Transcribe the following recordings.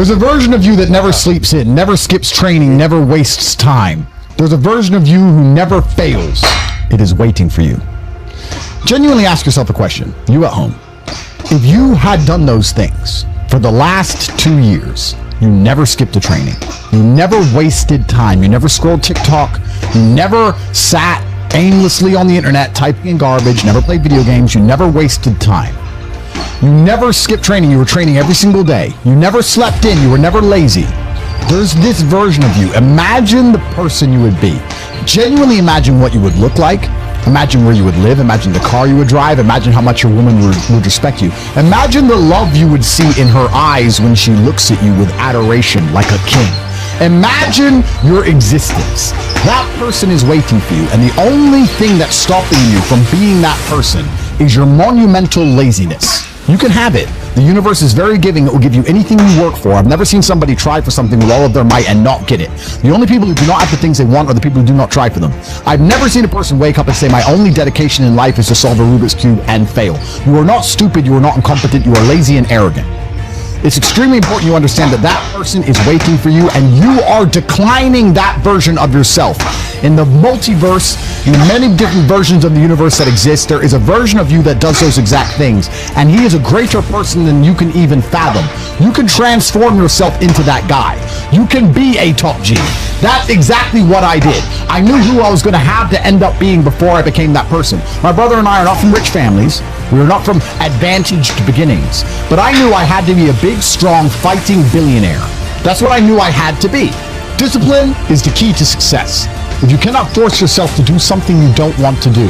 There's a version of you that never sleeps in, never skips training, never wastes time. There's a version of you who never fails. It is waiting for you. Genuinely ask yourself a question, you at home. If you had done those things for the last 2 years, you never skipped a training, you never wasted time, you never scrolled TikTok, you never sat aimlessly on the internet typing in garbage, never played video games, you never wasted time. You never skipped training, you were training every single day. You never slept in, you were never lazy. There's this version of you. Imagine the person you would be. Genuinely imagine what you would look like. Imagine where you would live. Imagine the car you would drive. Imagine how much your woman would respect you. Imagine the love you would see in her eyes when she looks at you with adoration like a king. Imagine your existence. That person is waiting for you, and the only thing that's stopping you from being that person is your monumental laziness. You can have it. The universe is very giving. It will give you anything you work for. I've never seen somebody try for something with all of their might and not get it. The only people who do not have the things they want are the people who do not try for them. I've never seen a person wake up and say, my only dedication in life is to solve a Rubik's Cube and fail. You are not stupid. You are not incompetent. You are lazy and arrogant. It's extremely important you understand that that person is waiting for you, and you are declining that version of yourself. In the multiverse, in the many different versions of the universe that exist, there is a version of you that does those exact things, and he is a greater person than you can even fathom. You can transform yourself into that guy. You can be a top G. That's exactly what I did. I knew who I was going to have to end up being before I became that person. My brother and I are not from rich families. We are not from advantaged beginnings. But I knew I had to be a big, strong, fighting billionaire. That's what I knew I had to be. Discipline is the key to success. If you cannot force yourself to do something you don't want to do,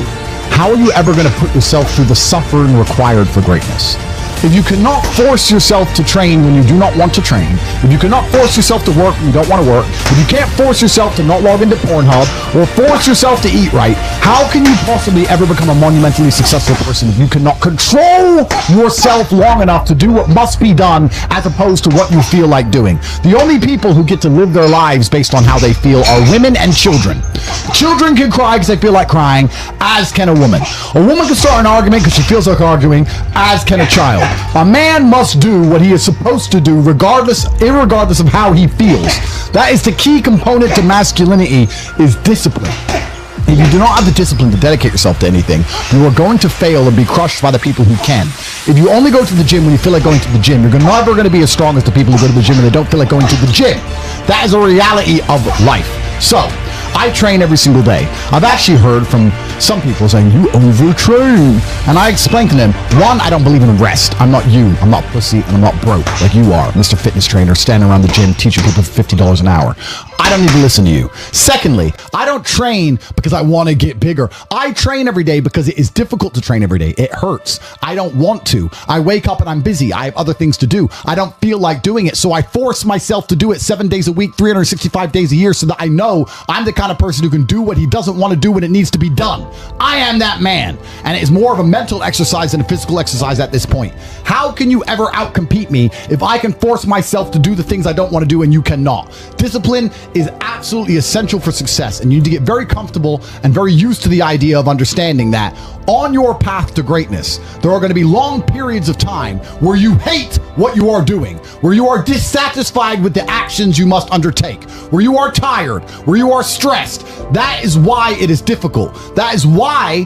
how are you ever going to put yourself through the suffering required for greatness? If you cannot force yourself to train when you do not want to train, if you cannot force yourself to work when you don't want to work, if you can't force yourself to not log into Pornhub or force yourself to eat right, how can you possibly ever become a monumentally successful person if you cannot control yourself long enough to do what must be done as opposed to what you feel like doing? The only people who get to live their lives based on how they feel are women and children. Children can cry because they feel like crying, as can a woman. A woman can start an argument because she feels like arguing, as can a child. A man must do what he is supposed to do irregardless of how he feels. That is the key component to masculinity, is discipline. If you do not have the discipline to dedicate yourself to anything, you are going to fail and be crushed by the people who can. If you only go to the gym when you feel like going to the gym, you're never going to be as strong as the people who go to the gym and they don't feel like going to the gym. That is a reality of life. So, I train every single day. I've actually heard from some people saying, you overtrain. And I explained to them, one, I don't believe in rest. I'm not you. I'm not pussy, and I'm not broke like you are, Mr. Fitness Trainer, standing around the gym teaching people for $50 an hour. I don't need to listen to you. Secondly, I don't train because I want to get bigger. I train every day because it is difficult to train every day. It hurts. I don't want to. I wake up and I'm busy. I have other things to do. I don't feel like doing it. So I force myself to do it 7 days a week, 365 days a year, so that I know I'm the kind of person who can do what he doesn't want to do when it needs to be done. I am that man. And it is more of a mental exercise than a physical exercise at this point. How can you ever outcompete me if I can force myself to do the things I don't want to do and you cannot? Discipline is absolutely essential for success, and you need to get very comfortable and very used to the idea of understanding that on your path to greatness, there are going to be long periods of time where you hate what you are doing, where you are dissatisfied with the actions you must undertake, where you are tired, where you are stressed. That is why it is difficult. That is why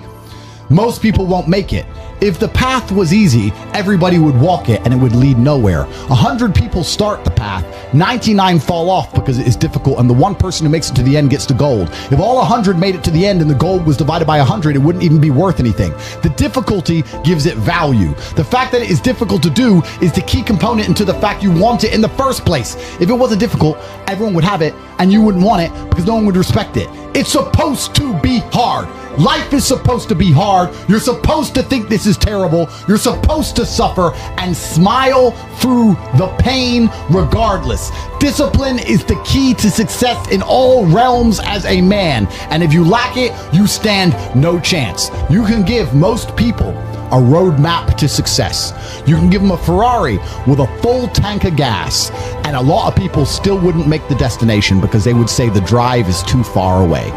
most people won't make it. If the path was easy, everybody would walk it and it would lead nowhere. 100 people start the path, 99 fall off because it is difficult, and the one person who makes it to the end gets the gold. If all 100 made it to the end and the gold was divided by 100, it wouldn't even be worth anything. The difficulty gives it value. The fact that it is difficult to do is the key component into the fact you want it in the first place. If it wasn't difficult, everyone would have it and you wouldn't want it because no one would respect it. It's supposed to be hard. Life is supposed to be hard. You're supposed to think this is terrible. You're supposed to suffer and smile through the pain regardless. Discipline is the key to success in all realms as a man. And if you lack it, you stand no chance. You can give most people a roadmap to success. You can give them a Ferrari with a full tank of gas, and a lot of people still wouldn't make the destination because they would say the drive is too far away.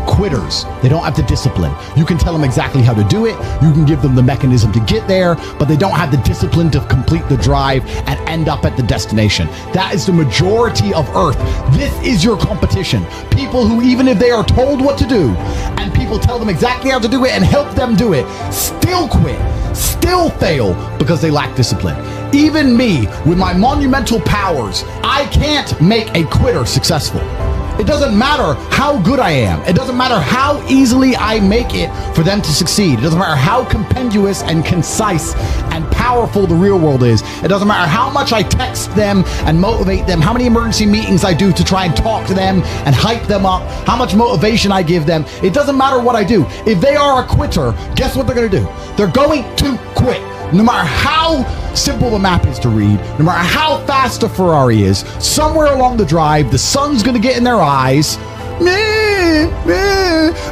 Quitters, they don't have the discipline. You can tell them exactly how to do it. You can give them the mechanism to get there, but they don't have the discipline to complete the drive and end up at the destination. That is the majority of Earth. This is your competition. People who, even if they are told what to do and people tell them exactly how to do it and help them do it, still quit, still fail because they lack discipline. Even me, with my monumental powers, I can't make a quitter successful. It doesn't matter how good I am. It doesn't matter how easily I make it for them to succeed. It doesn't matter how compendious and concise and powerful the real world is. It doesn't matter how much I text them and motivate them, how many emergency meetings I do to try and talk to them and hype them up, how much motivation I give them. It doesn't matter what I do. If they are a quitter, guess what they're going to do? They're going to quit. No matter how simple the map is to read, no matter how fast a Ferrari is, somewhere along the drive, the sun's going to get in their eyes,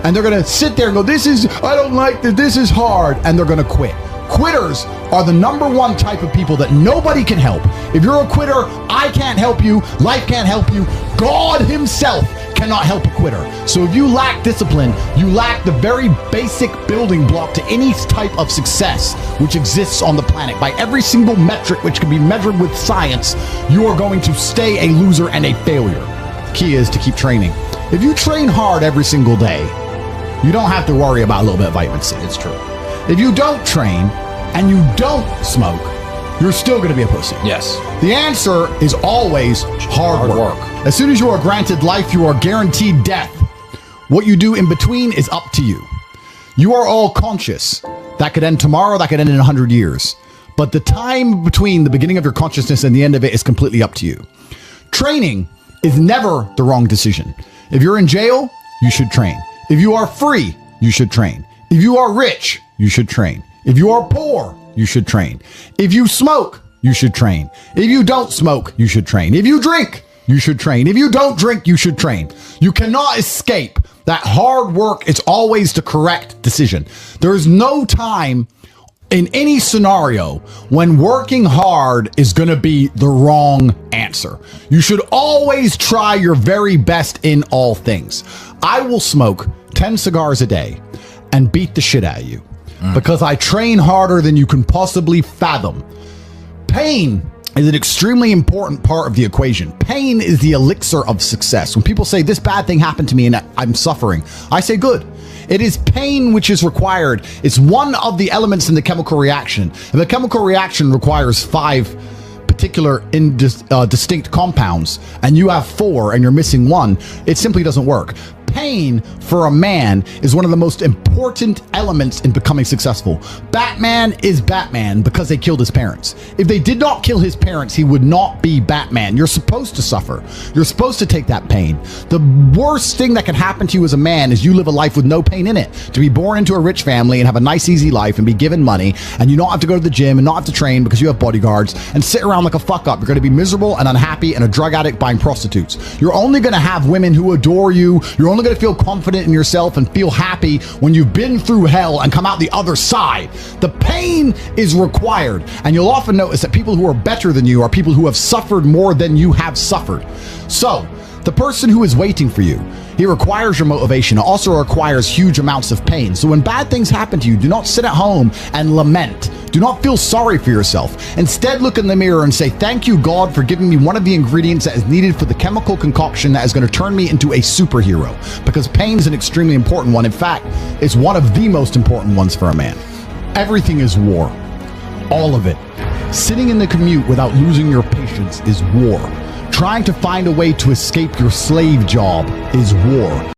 and they're going to sit there and go, I don't like this, this is hard, and they're going to quit. Quitters are the number one type of people that nobody can help. If you're a quitter, I can't help you, life can't help you, God himself cannot help a quitter. So if you lack discipline, you lack the very basic building block to any type of success which exists on the planet. By every single metric which can be measured with science, you are going to stay a loser and a failure. The key is to keep training. If you train hard every single day, you don't have to worry about a little bit of vitamin C. It's true. If you don't train and you don't smoke, you're still going to be a pussy. Yes. The answer is always hard work. As soon as you are granted life, you are guaranteed death. What you do in between is up to you. You are all conscious. That could end tomorrow, that could end in 100 years. But the time between the beginning of your consciousness and the end of it is completely up to you. Training is never the wrong decision. If you're in jail, you should train. If you are free, you should train. If you are rich, you should train. If you are poor, you should train. If you smoke, you should train. If you don't smoke, you should train. If you drink, you should train. If you don't drink, you should train. You cannot escape that hard work is always the correct decision. There is no time in any scenario when working hard is going to be the wrong answer. You should always try your very best in all things. I will smoke 10 cigars a day and beat the shit out of you because I train harder than you can possibly fathom. Pain is an extremely important part of the equation. Pain is the elixir of success. When people say this bad thing happened to me and I'm suffering, I say good. It is pain which is required. It's one of the elements in the chemical reaction. If a chemical reaction requires 5 particular distinct compounds and you have 4 and you're missing 1, it simply doesn't work. Pain for a man is one of the most important elements in becoming successsul. Batman is Batman because they killed his parents. If they did not kill his parents, he would not be Batman. You're supposed to suffer. You're supposed to take that pain. The worst thing that can happen to you as a man is you live a life with no pain in it. To be born into a rich family and have a nice, easy life and be given money and you don't have to go to the gym and not have to train because you have bodyguards and sit around like a fuck up. You're going to be miserable and unhappy and a drug addict buying prostitutes. You're only going to have women who adore you. You're only going to feel confident in yourself and feel happy when you've been through hell and come out the other side. The pain is required, and you'll often notice that people who are better than you are people who have suffered more than you have suffered. So the person who is waiting for you, he requires your motivation. It also requires huge amounts of pain. So when bad things happen to you, do not sit at home and lament. Do not feel sorry for yourself. Instead, look in the mirror and say, thank you, God, for giving me one of the ingredients that is needed for the chemical concoction that is going to turn me into a superhero. Because pain is an extremely important one. In fact, it's one of the most important ones for a man. Everything is war. All of it. Sitting in the commute without losing your patience is war. Trying to find a way to escape your slave job is war.